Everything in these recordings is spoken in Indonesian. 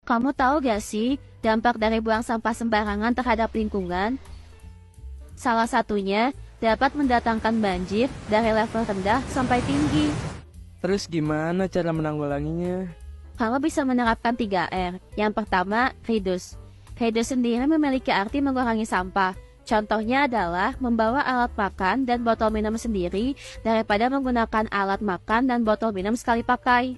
Kamu tahu gak sih dampak dari buang sampah sembarangan terhadap lingkungan? Salah satunya dapat mendatangkan banjir dari level rendah sampai tinggi. Terus gimana cara menanggulanginya? Kamu bisa menerapkan 3R. Yang pertama, reduce. Reduce sendiri memiliki arti mengurangi sampah. Contohnya adalah membawa alat makan dan botol minum sendiri daripada menggunakan alat makan dan botol minum sekali pakai.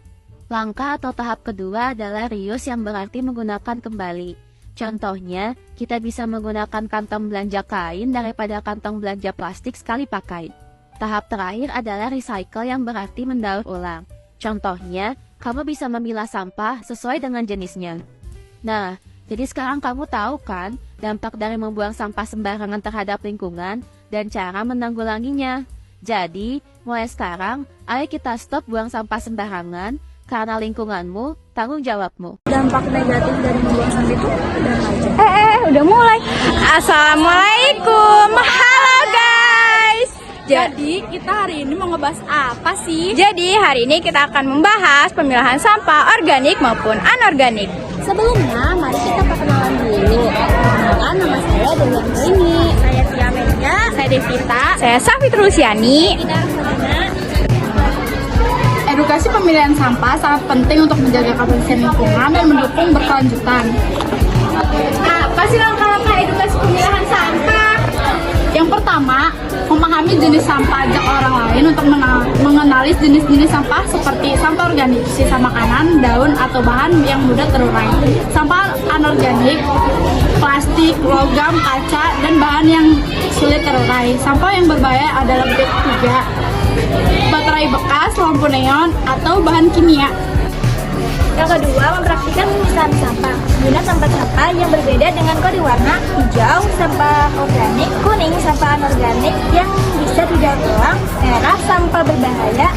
Langkah atau tahap kedua adalah reuse yang berarti menggunakan kembali. Contohnya, kita bisa menggunakan kantong belanja kain daripada kantong belanja plastik sekali pakai. Tahap terakhir adalah recycle yang berarti mendaur ulang. Contohnya, kamu bisa memilah sampah sesuai dengan jenisnya. Nah, jadi sekarang kamu tahu kan dampak dari membuang sampah sembarangan terhadap lingkungan dan cara menanggulanginya. Jadi, mulai sekarang, ayo kita stop buang sampah sembarangan karena lingkunganmu, tanggung jawabmu. Dampak negatif dari membuang sampah itu ada aja. Udah mulai. Assalamualaikum. Halo guys. Jadi kita hari ini mau ngebahas apa sih? Jadi hari ini kita akan membahas pemilahan sampah organik maupun anorganik. Sebelumnya, mari kita perkenalan dulu. Perkenalkan, nama saya Dewi ini. Saya Tia Media. Saya Devita. Saya Safit Rusiani. Edukasi pemilihan sampah sangat penting untuk menjaga kebersihan lingkungan dan mendukung berkelanjutan. Apa sih langkah-langkah edukasi pemilihan sampah? Yang pertama, memahami jenis sampah ajak orang lain untuk mengenali jenis-jenis sampah seperti sampah organik, sisa makanan, daun, atau bahan yang mudah terurai. Sampah anorganik, plastik, logam, kaca, dan bahan yang sulit terurai. Sampah yang berbahaya adalah B3, baterai bekas, lampu neon, atau bahan kimia. Yang kedua, mempraktikkan pemisahan sampah. Guna sampah-sampah yang berbeda dengan kode warna: hijau, sampah organik; kuning, sampah anorganik yang bisa didaur ulang; merah, sampah berbahaya.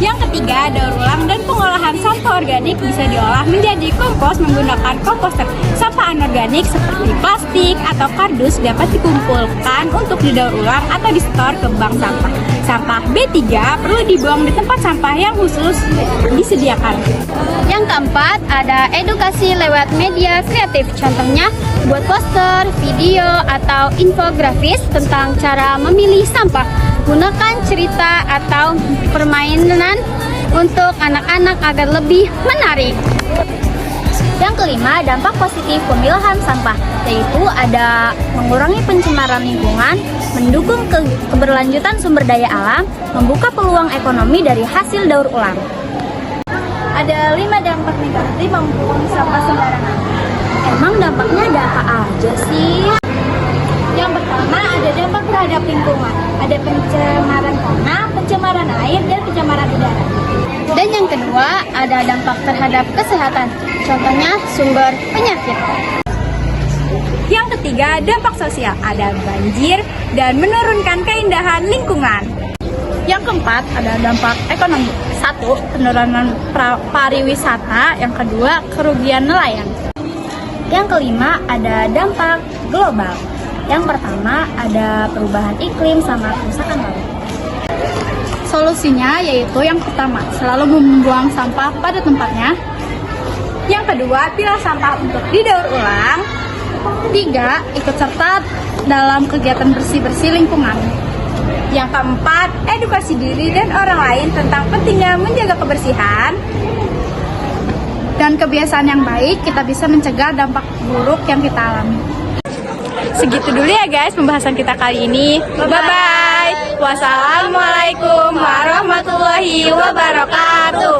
Yang ketiga, daur ulang dan pengolahan sampah organik bisa diolah menjadi kompos menggunakan komposter. Sampah anorganik seperti plastik atau kardus dapat dikumpulkan untuk didaur ulang atau disetor ke bank sampah. Sampah B3 perlu dibuang di tempat sampah yang khusus disediakan. Yang keempat, ada edukasi lewat media kreatif. Contohnya, buat poster, video, atau infografis tentang cara memilih sampah. Gunakan cerita atau permainan untuk anak-anak agar lebih menarik. Yang kelima, dampak positif pemilahan sampah, yaitu ada mengurangi pencemaran lingkungan, mendukung keberlanjutan sumber daya alam, membuka peluang ekonomi dari hasil daur ulang. Ada 5 dampak negatif membuang sampah sembarangan. Emang dampaknya ada apa aja sih? Yang pertama, ada dampak terhadap lingkungan. Ada pencemaran tanah, pencemaran air, dan pencemaran udara. Dan yang kedua, ada dampak terhadap kesehatan. Contohnya, sumber penyakit. Yang ketiga, dampak sosial. Ada banjir dan menurunkan keindahan lingkungan. Yang keempat, ada dampak ekonomi. 1. Penurunan pariwisata. Yang kedua, kerugian nelayan. Yang kelima, ada dampak global. Yang pertama, ada perubahan iklim sama kerusakan laut. Solusinya yaitu yang pertama, selalu membuang sampah pada tempatnya. Yang kedua, pilah sampah untuk didaur ulang. 3. Ikut serta dalam kegiatan bersih-bersih lingkungan. Yang keempat, edukasi diri dan orang lain tentang pentingnya menjaga kebersihan. Dan kebiasaan yang baik, kita bisa mencegah dampak buruk yang kita alami. Segitu dulu ya guys pembahasan kita kali ini. Bye-bye. Wassalamualaikum warahmatullahi wabarakatuh.